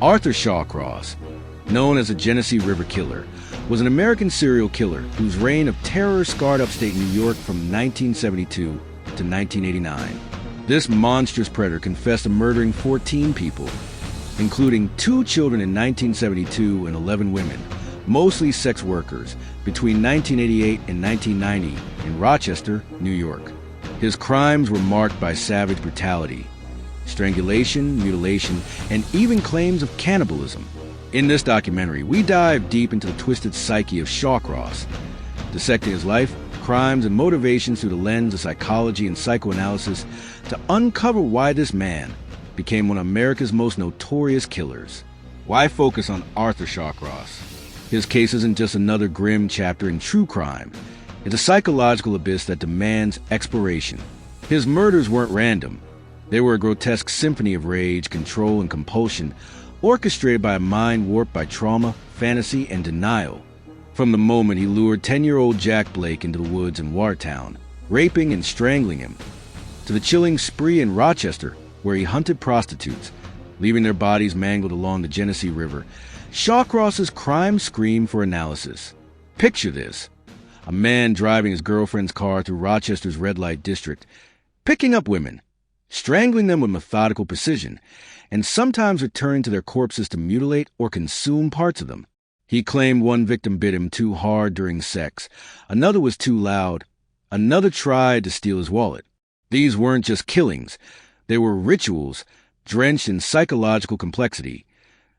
Arthur Shawcross, known as the Genesee River Killer, was an American serial killer whose reign of terror scarred upstate New York from 1972 to 1989. This monstrous predator confessed to murdering 14 people, including 2 children in 1972 and 11 women, mostly sex workers, between 1988 and 1990 in Rochester, New York. His crimes were marked by savage brutality, strangulation, mutilation, and even claims of cannibalism. In this documentary, we dive deep into the twisted psyche of Shawcross, dissecting his life, crimes, and motivations through the lens of psychology and psychoanalysis to uncover why this man became one of America's most notorious killers. Why focus on Arthur Shawcross? His case isn't just another grim chapter in true crime. It's a psychological abyss that demands exploration. His murders weren't random. They were a grotesque symphony of rage, control, and compulsion, orchestrated by a mind warped by trauma, fantasy, and denial. From the moment he lured 10-year-old Jack Blake into the woods in Watertown, raping and strangling him, to the chilling spree in Rochester, where he hunted prostitutes, leaving their bodies mangled along the Genesee River, Shawcross's crimes scream for analysis. Picture this: a man driving his girlfriend's car through Rochester's red light district, picking up women, strangling them with methodical precision, and sometimes returning to their corpses to mutilate or consume parts of them. He claimed one victim bit him too hard during sex, another was too loud, another tried to steal his wallet. These weren't just killings, they were rituals drenched in psychological complexity,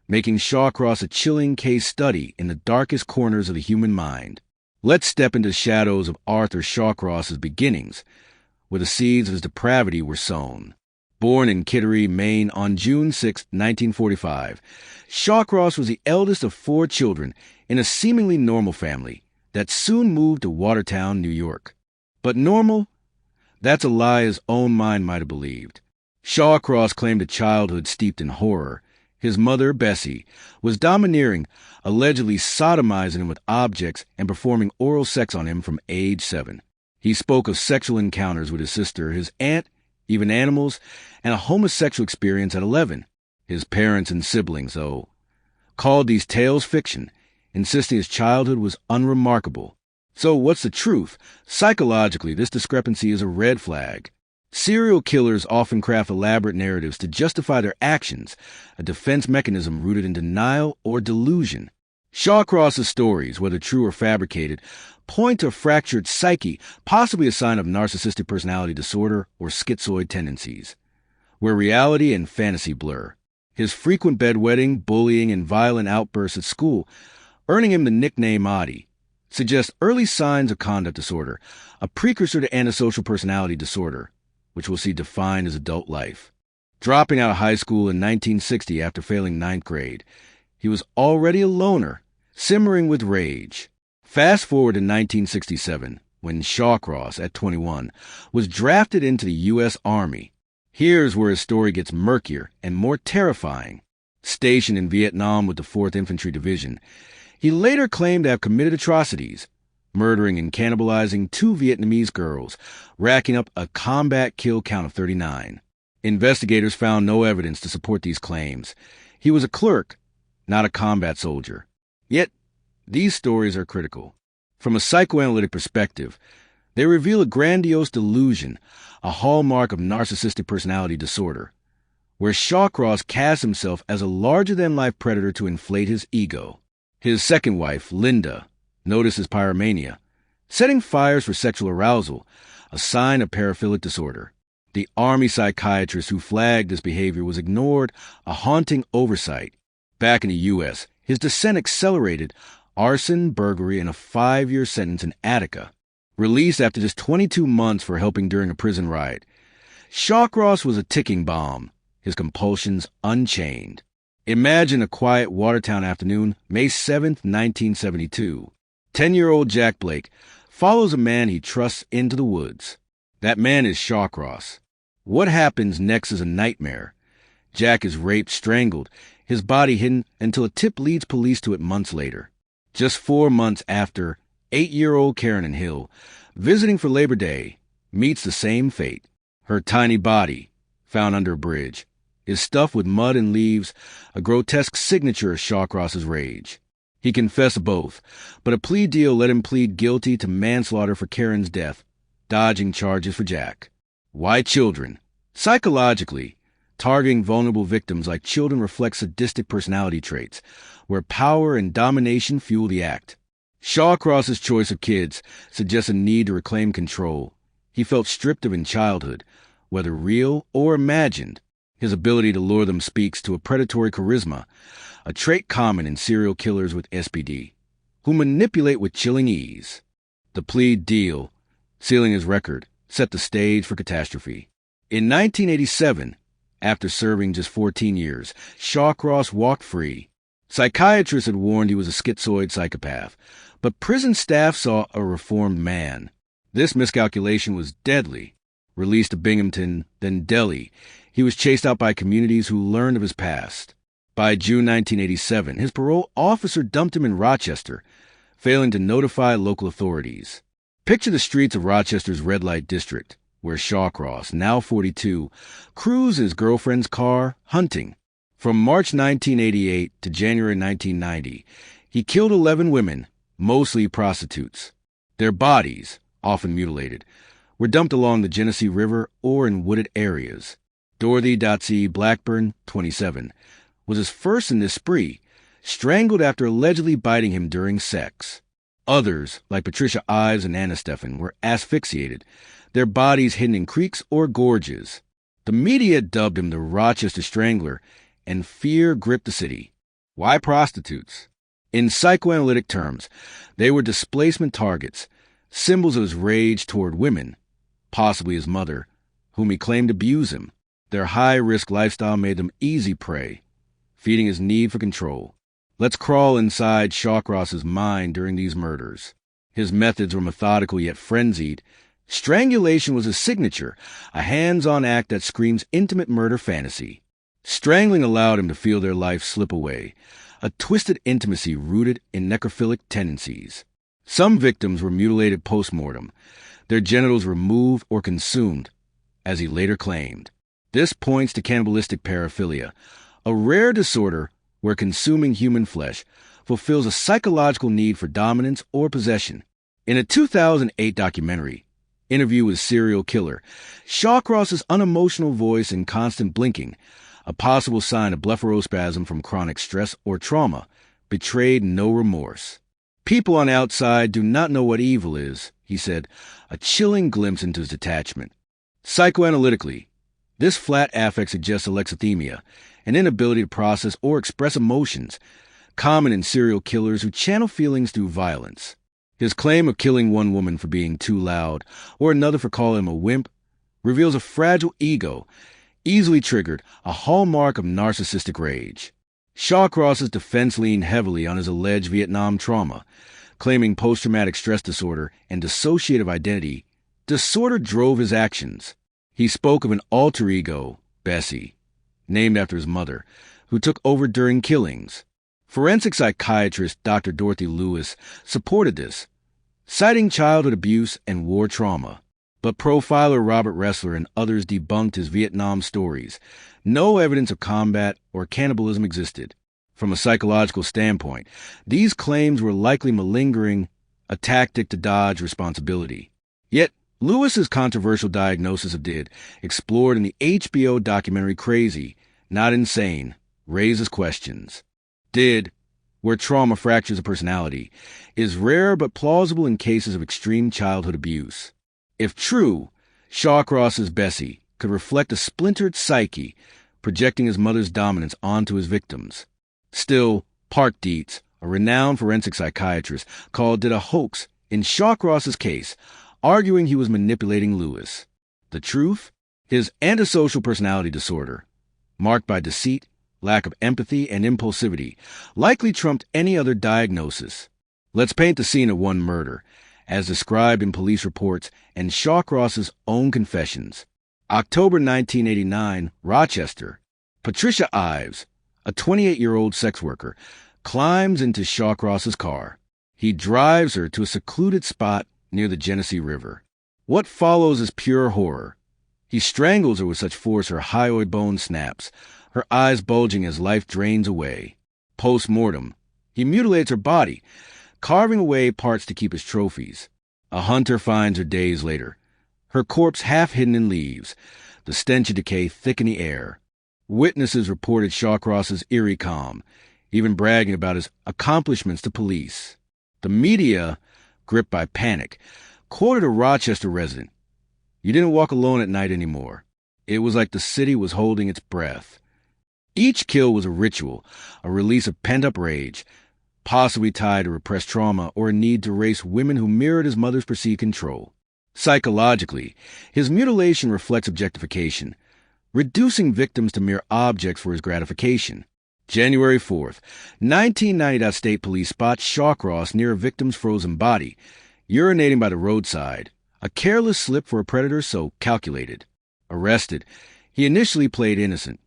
making Shawcross a chilling case study in the darkest corners of the human mind. Let's step into the shadows of Arthur Shawcross's beginnings, where the seeds of his depravity were sown. Born in Kittery, Maine on June 6, 1945, Shawcross was the eldest of 4 children in a seemingly normal family that soon moved to Watertown, New York. But normal? That's a lie his own mind might have believed. Shawcross claimed a childhood steeped in horror. His mother, Bessie, was domineering, allegedly sodomizing him with objects and performing oral sex on him from age 7. He spoke of sexual encounters with his sister, his aunt, even animals, and a homosexual experience at 11. His parents and siblings, though, called these tales fiction, insisting his childhood was unremarkable. So what's the truth? Psychologically, this discrepancy is a red flag. Serial killers often craft elaborate narratives to justify their actions, a defense mechanism rooted in denial or delusion. Shawcross's stories, whether true or fabricated, point to a fractured psyche, possibly a sign of narcissistic personality disorder or schizoid tendencies, where reality and fantasy blur. His frequent bedwetting, bullying, and violent outbursts at school, earning him the nickname Oddie, suggest early signs of conduct disorder, a precursor to antisocial personality disorder, which we'll see defined his adult life. Dropping out of high school in 1960 after failing 9th grade, he was already a loner, simmering with rage. Fast forward to 1967, when Shawcross, at 21, was drafted into the U.S. Army. Here's where his story gets murkier and more terrifying. Stationed in Vietnam with the 4th Infantry Division, he later claimed to have committed atrocities, murdering and cannibalizing 2 Vietnamese girls, racking up a combat kill count of 39. Investigators found no evidence to support these claims. He was a clerk, not a combat soldier. Yet, these stories are critical. From a psychoanalytic perspective, they reveal a grandiose delusion, a hallmark of narcissistic personality disorder, where Shawcross casts himself as a larger-than-life predator to inflate his ego. His second wife, Linda, noticed his pyromania, setting fires for sexual arousal, a sign of paraphilic disorder. The Army psychiatrist who flagged this behavior was ignored, a haunting oversight. Back in the U.S., his descent accelerated: arson, burglary, and a 5-year sentence in Attica. Released after just 22 months for helping during a prison riot, Shawcross was a ticking bomb, his compulsions unchained. Imagine a quiet Watertown afternoon, May 7th, 1972. 10-year-old Jack Blake follows a man he trusts into the woods. That man is Shawcross. What happens next is a nightmare. Jack is raped, strangled, his body hidden until a tip leads police to it months later. Just 4 months after, 8-year-old Karen Hill, visiting for Labor Day, meets the same fate. Her tiny body, found under a bridge, is stuffed with mud and leaves, a grotesque signature of Shawcross's rage. He confessed both, but a plea deal let him plead guilty to manslaughter for Karen's death, dodging charges for Jack. Why children? Psychologically, targeting vulnerable victims like children reflects sadistic personality traits, where power and domination fuel the act. Shawcross's choice of kids suggests a need to reclaim control. He felt stripped of in childhood, whether real or imagined. His ability to lure them speaks to a predatory charisma, a trait common in serial killers with ASPD, who manipulate with chilling ease. The plea deal, sealing his record, set the stage for catastrophe. In 1987, after serving just 14 years, Shawcross walked free. Psychiatrists had warned he was a schizoid psychopath, but prison staff saw a reformed man. This miscalculation was deadly. Released to Binghamton, then Delhi, he was chased out by communities who learned of his past. By June 1987, his parole officer dumped him in Rochester, failing to notify local authorities. Picture the streets of Rochester's red light district, where Shawcross, now 42, cruised his girlfriend's car hunting. From March 1988 to January 1990, he killed 11 women, mostly prostitutes. Their bodies, often mutilated, were dumped along the Genesee River or in wooded areas. Dorothy Blackburn, 27, was his first in this spree, strangled after allegedly biting him during sex. Others, like Patricia Ives and Anna Stephan, were asphyxiated, their bodies hidden in creeks or gorges. The media dubbed him the Rochester Strangler, and fear gripped the city. Why prostitutes? In psychoanalytic terms, they were displacement targets, symbols of his rage toward women, possibly his mother, whom he claimed abused him. Their high-risk lifestyle made them easy prey, feeding his need for control. Let's crawl inside Shawcross's mind during these murders. His methods were methodical yet frenzied. Strangulation was his signature, a hands-on act that screams intimate murder fantasy. Strangling allowed him to feel their life slip away, a twisted intimacy rooted in necrophilic tendencies. Some victims were mutilated post-mortem, their genitals removed or consumed, as he later claimed. This points to cannibalistic paraphilia, a rare disorder where consuming human flesh fulfills a psychological need for dominance or possession. In a 2008 documentary, Interview with Serial Killer, Shawcross's unemotional voice and constant blinking, a possible sign of blepharospasm from chronic stress or trauma, betrayed no remorse. People on the outside do not know what evil is, he said, a chilling glimpse into his detachment. Psychoanalytically, this flat affect suggests alexithymia, an inability to process or express emotions, common in serial killers who channel feelings through violence. His claim of killing one woman for being too loud or another for calling him a wimp reveals a fragile ego, easily triggered, a hallmark of narcissistic rage. Shawcross's defense leaned heavily on his alleged Vietnam trauma, claiming post-traumatic stress disorder and dissociative identity. Disorder drove his actions. He spoke of an alter ego, Bessie, named after his mother, who took over during killings. Forensic psychiatrist Dr. Dorothy Lewis supported this, citing childhood abuse and war trauma. But profiler Robert Ressler and others debunked his Vietnam stories. No evidence of combat or cannibalism existed. From a psychological standpoint, these claims were likely malingering, a tactic to dodge responsibility. Yet, Lewis's controversial diagnosis of DID, explored in the HBO documentary Crazy, Not Insane, raises questions. DID, where trauma fractures a personality, is rare but plausible in cases of extreme childhood abuse. If true, Shawcross's Bessie could reflect a splintered psyche, projecting his mother's dominance onto his victims. Still, Park Dietz, a renowned forensic psychiatrist, called it a hoax in Shawcross's case, arguing he was manipulating Lewis. The truth? His antisocial personality disorder, marked by deceit, lack of empathy, and impulsivity, likely trumped any other diagnosis. Let's paint the scene of one murder, as described in police reports and Shawcross's own confessions. October 1989, Rochester. Patricia Ives, a 28-year-old sex worker, climbs into Shawcross's car. He drives her to a secluded spot near the Genesee River. What follows is pure horror. He strangles her with such force her hyoid bone snaps, her eyes bulging as life drains away. Post-mortem, he mutilates her body, carving away parts to keep as trophies. A hunter finds her days later, her corpse half hidden in leaves, the stench of decay thick in the air. Witnesses reported Shawcross's eerie calm, even bragging about his accomplishments to police. The media, gripped by panic, quoted a Rochester resident. "You didn't walk alone at night anymore. It was like the city was holding its breath." Each kill was a ritual, a release of pent-up rage, possibly tied to repressed trauma or a need to erase women who mirrored his mother's perceived control. Psychologically, his mutilation reflects objectification, reducing victims to mere objects for his gratification. January 4th, 1990, state police spot Shawcross near a victim's frozen body, urinating by the roadside. A careless slip for a predator so calculated. Arrested, he initially played innocent,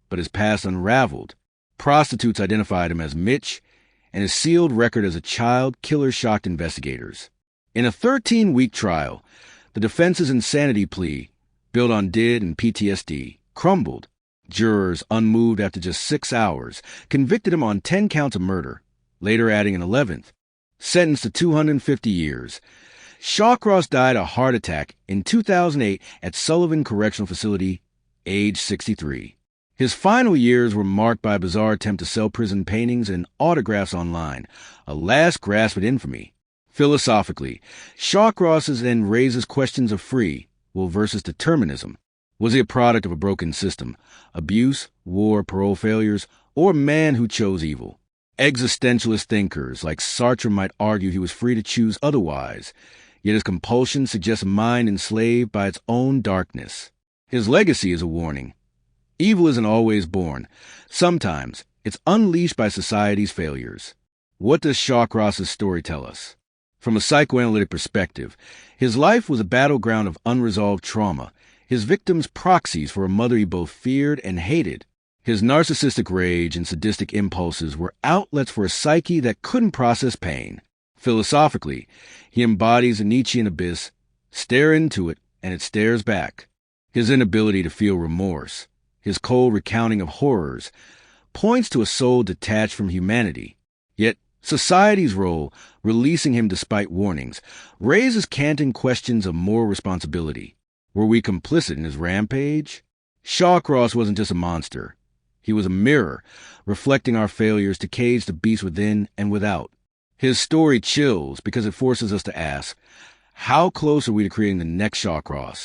but his past unraveled. Prostitutes identified him as Mitch, and his sealed record as a child killer shocked investigators. In a 13-week trial, the defense's insanity plea, built on DID and PTSD, crumbled. Jurors, unmoved after just 6 hours, convicted him on 10 counts of murder, later adding an 11th. Sentenced to 250 years. Shawcross died a heart attack in 2008 at Sullivan Correctional Facility, age 63. His final years were marked by a bizarre attempt to sell prison paintings and autographs online, a last grasp at infamy. Philosophically, Shawcross then raises questions of free will versus determinism. Was he a product of a broken system, abuse, war, parole failures, or a man who chose evil? Existentialist thinkers like Sartre might argue he was free to choose otherwise, yet his compulsion suggests a mind enslaved by its own darkness. His legacy is a warning. Evil isn't always born. Sometimes it's unleashed by society's failures. What does Shawcross's story tell us? From a psychoanalytic perspective, his life was a battleground of unresolved trauma, his victims proxies for a mother he both feared and hated. His narcissistic rage and sadistic impulses were outlets for a psyche that couldn't process pain. Philosophically, he embodies a Nietzschean abyss. Stare into it, and it stares back. His inability to feel remorse, his cold recounting of horrors, points to a soul detached from humanity. Yet, society's role, releasing him despite warnings, raises canting questions of moral responsibility. Were we complicit in his rampage? Shawcross wasn't just a monster. He was a mirror, reflecting our failures to cage the beast within and without. His story chills because it forces us to ask, how close are we to creating the next Shawcross?